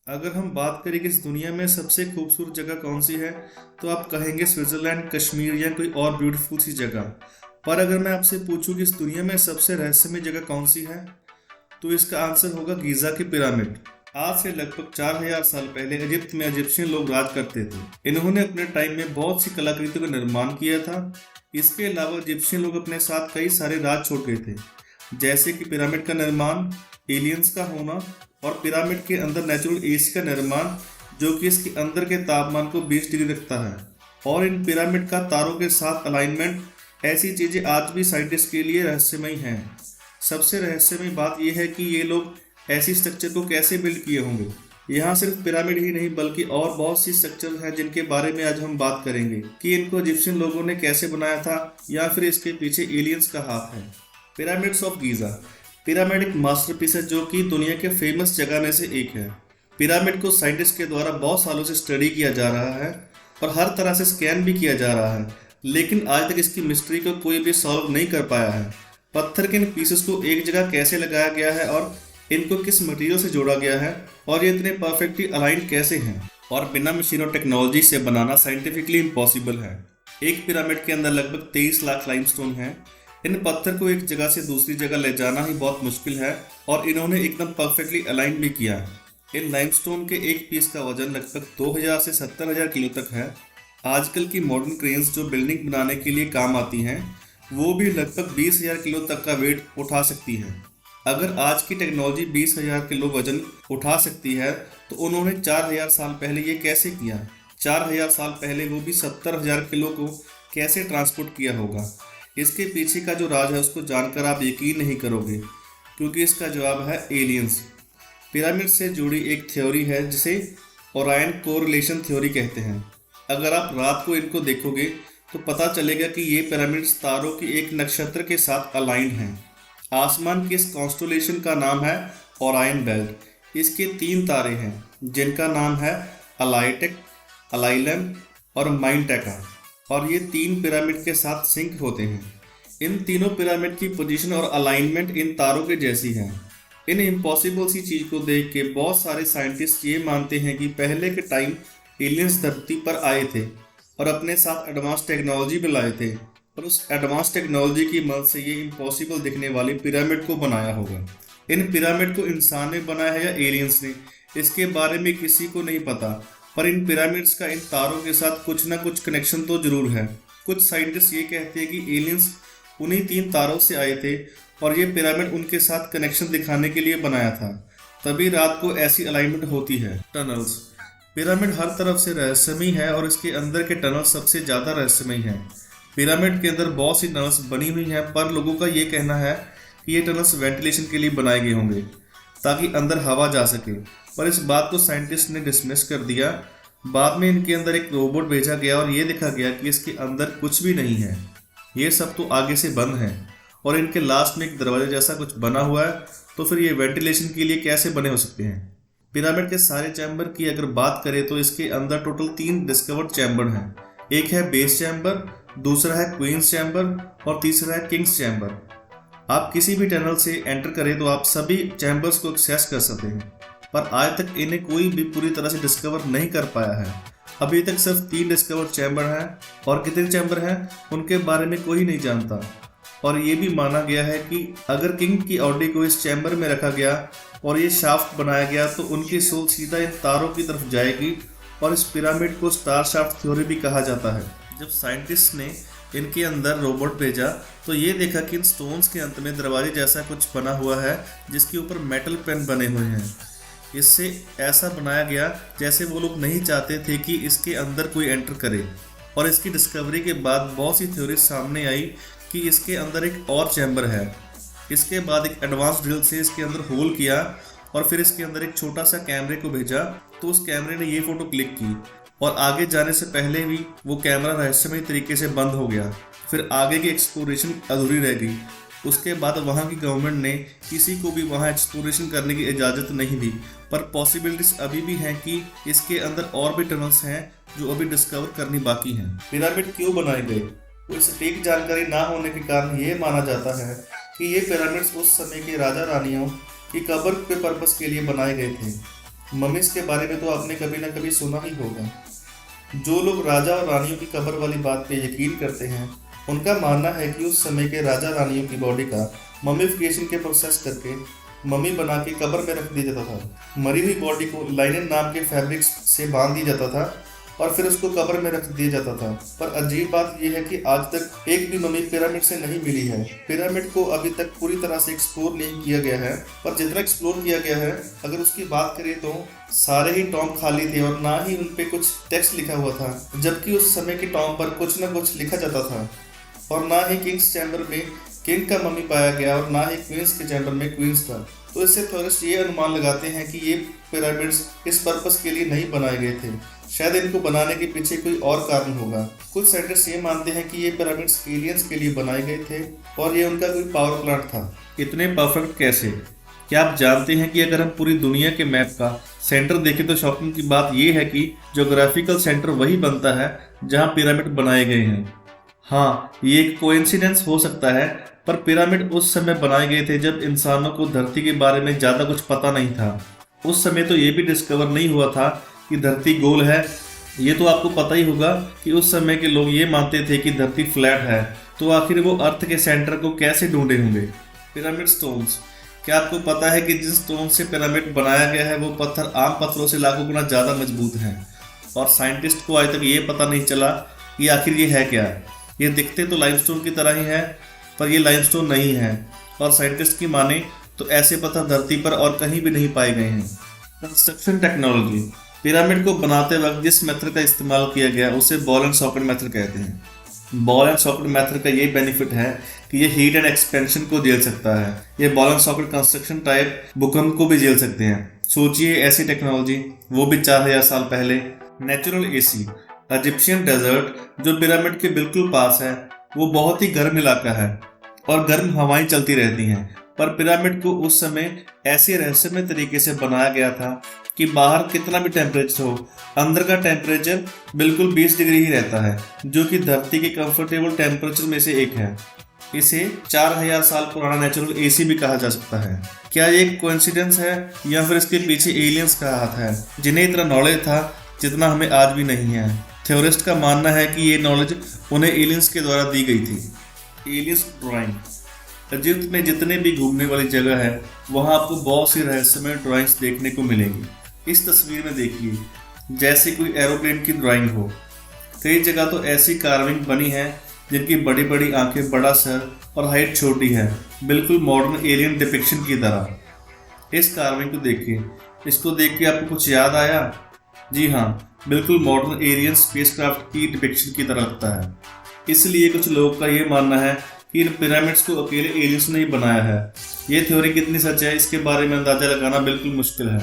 अगर हम बात करें कि इस दुनिया में सबसे खूबसूरत जगह कौन सी है, तो आप कहेंगे स्विट्जरलैंड, कश्मीर या कोई और ब्यूटीफुल सी जगह। पर अगर मैं आपसे पूछूं कि इस दुनिया में सबसे रहस्यमय जगह कौन सी है, तो इसका आंसर होगा गीज़ा के पिरामिड। आज से लगभग 4000 साल पहले इजिप्ट में इजिप्शियन लोग राज करते थे। इन्होंने अपने टाइम में बहुत सी कलाकृतियों का निर्माण किया था। इसके अलावा इजिप्शियन लोग अपने साथ कई सारे राज छोड़ गए थे, जैसे कि पिरामिड का निर्माण, एलियंस का होना और पिरामिड के अंदर नेचुरल एसी का निर्माण, जो कि इसके अंदर के तापमान को 20 डिग्री रखता है। और इन पिरामिड का तारों के साथ अलाइनमेंट, ऐसी चीज़ें आज भी साइंटिस्ट के लिए रहस्यमय हैं। सबसे रहस्यमय बात यह है कि ये लोग ऐसी स्ट्रक्चर को कैसे बिल्ड किए होंगे। यहाँ सिर्फ पिरामिड ही नहीं बल्कि और बहुत सी स्ट्रक्चर हैं जिनके बारे में आज हम बात करेंगे कि इनको इजिप्शियन लोगों ने कैसे बनाया था या फिर इसके पीछे एलियंस का हाथ है। Pyramids of Giza. पिरामिड एक मास्टरपीस है जो कि दुनिया के फेमस जगह में से एक है। पिरामिड को साइंटिस्ट के द्वारा बहुत सालों से स्टडी किया जा रहा है और हर तरह से स्कैन भी किया जा रहा है, लेकिन आज तक इसकी मिस्ट्री को कोई भी सॉल्व नहीं कर पाया है। पत्थर के इन पीसेस को एक जगह कैसे लगाया गया है और इनको किस मटेरियल से जोड़ा गया है और ये इतने परफेक्टली अलाइन कैसे हैं और बिना मशीन और टेक्नोलॉजी से बनाना साइंटिफिकली इम्पॉसिबल है। एक पिरामिड के अंदर लगभग 23 लाख लाइमस्टोन हैं। इन पत्थर को एक जगह से दूसरी जगह ले जाना ही बहुत मुश्किल है और इन्होंने एकदम परफेक्टली अलाइन भी किया है। इन लाइमस्टोन के एक पीस का वजन लगभग 2000 से 70,000 किलो तक है। आजकल की मॉडर्न क्रेन्स जो बिल्डिंग बनाने के लिए काम आती हैं, वो भी लगभग 20,000 किलो तक का वेट उठा सकती है। अगर आज की टेक्नोलॉजी 20,000 किलो वजन उठा सकती है, तो उन्होंने 4000 साल पहले ये कैसे किया? 4000 साल पहले वो भी 70,000 किलो को कैसे ट्रांसपोर्ट किया होगा? इसके पीछे का जो राज है उसको जानकर आप यकीन नहीं करोगे, क्योंकि इसका जवाब है एलियंस। पिरामिड से जुड़ी एक थ्योरी है जिसे ओरायन कोरिलेशन थ्योरी कहते हैं। अगर आप रात को इनको देखोगे तो पता चलेगा कि ये पिरामिड्स तारों की एक नक्षत्र के साथ अलाइन हैं। आसमान के इस कॉन्स्टलेशन का नाम है ओरायन बेल्ट। इसके 3 तारे हैं जिनका नाम है अलाइटेक, अलाइलम और माइंटेका, और ये 3 पिरामिड के साथ सिंक होते हैं। इन तीनों पिरामिड की पोजीशन और अलाइनमेंट इन तारों के जैसी है। इन इम्पॉसिबल सी चीज़ को देख के बहुत सारे साइंटिस्ट ये मानते हैं कि पहले के टाइम एलियंस धरती पर आए थे और अपने साथ एडवांस टेक्नोलॉजी भी लाए थे, और उस एडवांस टेक्नोलॉजी की मदद से ये इम्पॉसिबल दिखने वाली पिरामिड को बनाया होगा। इन पिरामिड को इंसान ने बनाया है या एलियंस ने, इसके बारे में किसी को नहीं पता, पर इन पिरामिड्स का इन तारों के साथ कुछ ना कुछ कनेक्शन तो जरूर है। कुछ साइंटिस्ट ये कहते हैं कि एलियंस उन्हीं 3 तारों से आए थे और ये पिरामिड उनके साथ कनेक्शन दिखाने के लिए बनाया था, तभी रात को ऐसी अलाइनमेंट होती है। टनल्स। पिरामिड हर तरफ से रहस्यमय है और इसके अंदर के टनल सबसे ज़्यादा रहस्यमय हैं। पिरामिड के अंदर बहुत सी टनल्स बनी हुई हैं, पर लोगों का ये कहना है कि ये टनल्स वेंटिलेशन के लिए बनाए गए होंगे ताकि अंदर हवा जा सके, पर इस बात को साइंटिस्ट ने डिसमिस कर दिया। बाद में इनके अंदर एक रोबोट भेजा गया और ये देखा गया कि इसके अंदर कुछ भी नहीं है, ये सब तो आगे से बंद है और इनके लास्ट में एक दरवाजे जैसा कुछ बना हुआ है, तो फिर ये वेंटिलेशन के लिए कैसे बने हो सकते हैं? पिरामिड के सारे चैम्बर की अगर बात करें तो इसके अंदर टोटल 3 डिस्कवर्ड चैम्बर हैं। एक है बेस चैम्बर, दूसरा है क्वींस चैम्बर और तीसरा है किंग्स चैम्बर। आप किसी भी टनल से एंटर करें तो आप सभी चैम्बर्स को एक्सेस कर सकते हैं, पर आज तक इन्हें कोई भी पूरी तरह से डिस्कवर नहीं कर पाया है। अभी तक सिर्फ 3 डिस्कवर चैम्बर हैं और कितने चैम्बर हैं उनके बारे में कोई नहीं जानता। और ये भी माना गया है कि अगर किंग की ऑडी को इस चैम्बर में रखा गया और ये शाफ्ट बनाया गया तो उनकी सोल सीधा इन तारों की तरफ जाएगी, और इस पिरामिड को स्टार शाफ्ट थ्योरी भी कहा जाता है। जब साइंटिस्ट ने इनके अंदर रोबोट भेजा तो ये देखा कि इन स्टोन्स के अंत में दरवाजे जैसा कुछ बना हुआ है जिसके ऊपर मेटल पेन बने हुए हैं। इससे ऐसा बनाया गया जैसे वो लोग नहीं चाहते थे कि इसके अंदर कोई एंटर करे। और इसकी डिस्कवरी के बाद बहुत सी थ्योरी सामने आई कि इसके अंदर एक और चैम्बर है। इसके बाद एक एडवांस ड्रिल से इसके अंदर होल किया और फिर इसके अंदर एक छोटा सा कैमरे को भेजा, तो उस कैमरे ने ये फोटो क्लिक की और आगे जाने से पहले भी वो कैमरा रहस्यमय तरीके से बंद हो गया। फिर आगे की एक्सप्लोरेशन अधूरी रह गई। उसके बाद वहाँ की गवर्नमेंट ने किसी को भी वहाँ एक्सप्लोरेशन करने की इजाज़त नहीं दी, पर पॉसिबिलिटीज अभी भी हैं कि इसके अंदर और भी टनल्स हैं जो अभी डिस्कवर करनी बाकी हैं। पिरामिड क्यों बनाए गए? कोई सटीक जानकारी ना होने के कारण ये माना जाता है कि ये पिरामिड्स उस समय के राजा रानियों की कब्र के पर्पस के लिए बनाए गए थे। मम्मीज के बारे में तो आपने कभी ना कभी सुना ही होगा। जो लोग राजा और रानियों की कब्र वाली बात पे यकीन करते हैं, उनका मानना है कि उस समय के राजा रानियों की बॉडी का मम्मीफिकेशन के प्रोसेस करके मम्मी बना के कब्र में रख दिया जाता था। मरी हुई बॉडी को लाइनन नाम के फैब्रिक्स से बांध दिया जाता था और फिर उसको कब्र में रख दिया जाता था। पर अजीब बात यह है कि आज तक एक भी मम्मी पिरामिड से नहीं मिली है। पिरामिड को अभी तक पूरी तरह से एक्सप्लोर नहीं किया गया है, पर जितना एक्सप्लोर किया गया है, अगर उसकी बात करें तो सारे ही टॉम खाली थे और ना ही उन पे कुछ टेक्स्ट लिखा हुआ था, जबकि उस समय के टॉम पर कुछ न कुछ लिखा जाता था। और ना ही किंग्स चैम्बर में किंग का मम्मी पाया गया और ना ही क्वींस के चैम्बर में क्वींस का। तो इससे थोरिस्ट ये अनुमान लगाते हैं कि ये पिरामिड्स इस पर्पस के लिए नहीं बनाए गए थे, शायद इनको बनाने के पीछे कोई और कारण होगा। कुछ साइंटिस्ट ये मानते हैं कि ये पिरामिड्स एलियंस के लिए बनाए गए थे और ये उनका कोई पावर प्लांट था। इतने परफेक्ट कैसे? क्या आप जानते हैं कि अगर हम पूरी दुनिया के मैप का सेंटर देखें तो शॉकिंग की बात यह है कि ज्योग्राफिकल सेंटर वही बनता है जहां पिरामिड बनाए गए हैं। हाँ, ये एक कोइंसिडेंस हो सकता है, पर पिरामिड उस समय बनाए गए थे जब इंसानों को धरती के बारे में ज़्यादा कुछ पता नहीं था। उस समय तो ये भी डिस्कवर नहीं हुआ था कि धरती गोल है। ये तो आपको पता ही होगा कि उस समय के लोग ये मानते थे कि धरती फ्लैट है, तो आखिर वो अर्थ के सेंटर को कैसे ढूंढे होंगे? Pyramid stones. क्या आपको पता है कि जिस स्टोन से पिरामिड बनाया गया है वो पत्थर आम पत्थरों से लाखों गुना ज़्यादा मजबूत हैं, और साइंटिस्ट को आज तक ये पता नहीं चला कि आखिर ये है क्या। ये दिखते तो लाइमस्टोन की तरह ही है, पर ये लाइमस्टोन नहीं है, और साइंटिस्ट की माने तो ऐसे पत्थर धरती पर और कहीं भी नहीं पाए गए हैं। Construction technology. पिरामिड को बनाते वक्त जिस मेथड का इस्तेमाल किया गया उसे बॉल एंड सॉकेट मेथड कहते हैं। बॉल एंड सॉकेट मेथड का ये बेनिफिट है कि ये हीट एंड एक्सपेंशन को झेल सकता है। ये ball and socket construction type भूकंप को भी झेल सकते हैं। सोचिए ऐसी टेक्नोलॉजी, वो भी 4000 साल पहले। Natural AC. इजिप्शियन डेजर्ट जो पिरामिड के बिल्कुल पास है वो बहुत ही गर्म इलाका है और गर्म हवाएं चलती रहती हैं, पर पिरामिड को उस समय ऐसे रहस्यमय तरीके से बनाया गया था कि बाहर कितना भी टेम्परेचर हो, अंदर का टेम्परेचर बिल्कुल 20 डिग्री ही रहता है, जो कि धरती के कंफर्टेबल टेम्परेचर में से एक है। इसे 4000 साल पुराना नेचुरल एसी भी कहा जा सकता है। क्या ये एक कोइंसिडेंस है या फिर इसके पीछे एलियंस का हाथ है, जिन्हें इतना नॉलेज था जितना हमें आज भी नहीं है? थ्योरिस्ट का मानना है कि ये नॉलेज उन्हें एलियंस के द्वारा दी गई थी। Aliens drawing. इजिप्ट में जितने भी घूमने वाली जगह है वहाँ आपको बहुत सी रहस्यमय ड्राइंग्स देखने को मिलेंगी। इस तस्वीर में देखिए, जैसे कोई एरोप्लेन की ड्राइंग हो। कई जगह तो ऐसी कार्विंग बनी है जिनकी बड़ी बड़ी आंखें, बड़ा सर और हाइट छोटी है, बिल्कुल मॉडर्न एलियन डिपिक्शन की तरह। इस कार्विंग को देखिए, इसको देख के आपको कुछ याद आया? जी हाँ, बिल्कुल मॉडर्न एलियन स्पेसक्राफ्ट की डिपिक्शन की तरह लगता है। इसलिए कुछ लोगों का ये मानना है कि इन पिरामिड्स को अकेले एलियंस ने ही बनाया है। ये थ्योरी कितनी सच है इसके बारे में अंदाजा लगाना बिल्कुल मुश्किल है।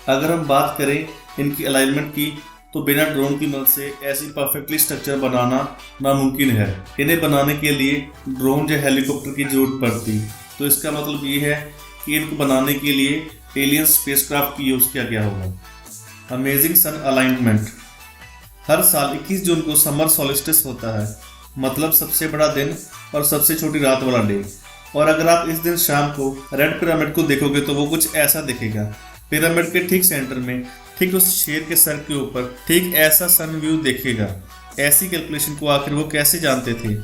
अगर हम बात करें इनकी अलाइनमेंट की, तो बिना ड्रोन की मदद से ऐसी परफेक्टली स्ट्रक्चर बनाना नामुमकिन है। इन्हें बनाने के लिए ड्रोन या हेलीकॉप्टर की जरूरत पड़ती। तो इसका मतलब ये है कि इनको बनाने के लिए एलियन स्पेसक्राफ्ट की यूज़ किया गया होगा। अमेजिंग सन अलाइनमेंट। हर साल 21 जून को समर सॉलिस्टिस होता है, मतलब सबसे बड़ा दिन और सबसे छोटी रात वाला डे। और अगर आप इस दिन शाम को रेड पिरामिड को देखोगे तो वो कुछ ऐसा दिखेगा। पिरामिड के ठीक सेंटर में, ठीक उस शेर के सर के ऊपर ठीक ऐसा सन व्यू देखेगा। ऐसी कैलकुलेशन को आखिर वो कैसे जानते थे?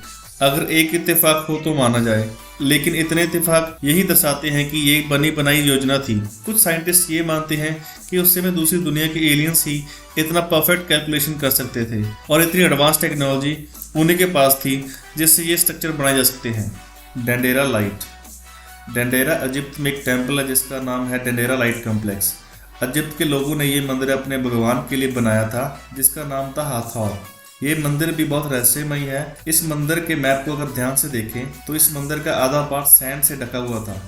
अगर एक इत्तेफाक हो तो माना जाए, लेकिन इतने इत्तेफाक यही दर्शाते हैं कि ये बनी बनाई योजना थी। कुछ साइंटिस्ट ये मानते हैं कि उस समय दूसरी दुनिया के एलियंस ही इतना परफेक्ट कैलकुलेशन कर सकते थे और इतनी एडवांस टेक्नोलॉजी उन्हीं के पास थी जिससे ये स्ट्रक्चर बनाए जा सकते हैं। Dendera light. डेंडेरा इजिप्ट में एक टेम्पल है जिसका नाम है डेंडेरा लाइट कॉम्प्लेक्स। इजिप्ट के लोगों ने ये मंदिर अपने भगवान के लिए बनाया था जिसका नाम था हाथोर। ये मंदिर भी बहुत रहस्यमय है। इस मंदिर के मैप को अगर ध्यान से देखें तो इस मंदिर का आधा पार्ट सैंड से ढका हुआ था।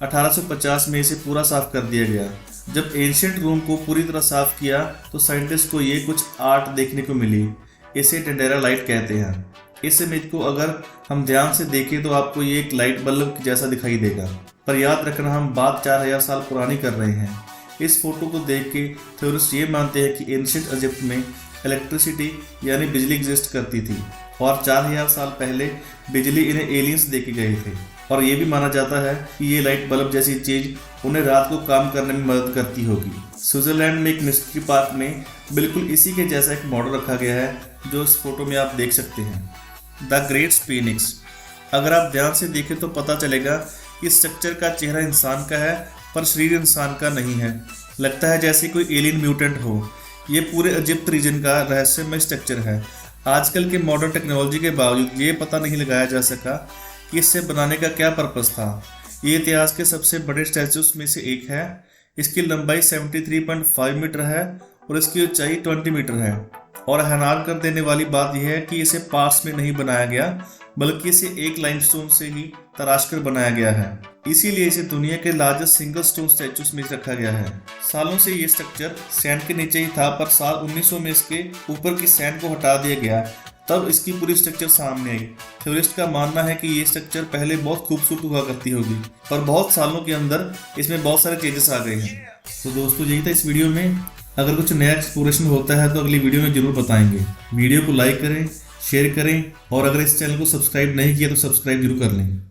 1850 में इसे पूरा साफ कर दिया गया। जब एंशिएंट रोम को पूरी तरह साफ किया तो साइंटिस्ट को ये कुछ आर्ट देखने को मिली। इसे डेंडेरा लाइट कहते हैं। इस इमेज को अगर हम ध्यान से देखें तो आपको ये एक लाइट बल्ब जैसा दिखाई देगा, पर याद रखना हम बात 4000 साल पुरानी कर रहे हैं। इस फोटो को देख के थ्योरिस्ट ये मानते हैं कि एंशिएंट इजिप्ट में इलेक्ट्रिसिटी यानी बिजली एग्जिस्ट करती थी और 4000 साल पहले बिजली इन्हें एलियंस देके गए थे। और ये भी माना जाता है कि ये लाइट बल्ब जैसी चीज़ उन्हें रात को काम करने में मदद करती होगी। स्विट्जरलैंड में एक मिस्ट्री पार्क में बिल्कुल इसी के जैसा एक मॉडल रखा गया है जो इस फोटो में आप देख सकते हैं, द ग्रेट स्फीनिक्स। अगर आप ध्यान से देखें तो पता चलेगा कि स्ट्रक्चर का चेहरा इंसान का है पर शरीर इंसान का नहीं है। लगता है जैसे कोई एलियन म्यूटेंट हो। ये पूरे इजिप्ट रीजन का रहस्यमय स्ट्रक्चर है। आजकल के मॉडर्न टेक्नोलॉजी के बावजूद ये पता नहीं लगाया जा सका कि इससे बनाने का क्या पर्पस था। ये इतिहास के सबसे बड़े स्टैचूज में से एक है। इसकी लंबाई 73.5 मीटर है और इसकी ऊंचाई 20 मीटर है। और हैरान कर देने वाली बात यह है कि इसे पास में नहीं बनाया गया बल्कि इसे एक लाइमस्टोन से ही तराश कर बनाया गया है। इसीलिए इसे दुनिया के लार्जेस्ट सिंगल स्टोन स्टैचूज में रखा गया है। सालों से ये स्ट्रक्चर सैंड के नीचे ही था पर साल 1900 में इसके ऊपर की सैंड को हटा दिया गया, तब इसकी पूरी स्ट्रक्चर सामने आई। थ्योरिस्ट का मानना है कि ये स्ट्रक्चर पहले बहुत खूबसूरत हुआ करती होगी पर बहुत सालों के अंदर इसमें बहुत सारे चेंजेस आ गए हैं। तो दोस्तों यही था इस वीडियो में। अगर कुछ नया एक्सप्लोरेशन होता है तो अगली वीडियो में जरूर बताएंगे। वीडियो को लाइक करें, शेयर करें और अगर इस चैनल को सब्सक्राइब नहीं किया तो सब्सक्राइब जरूर कर लें।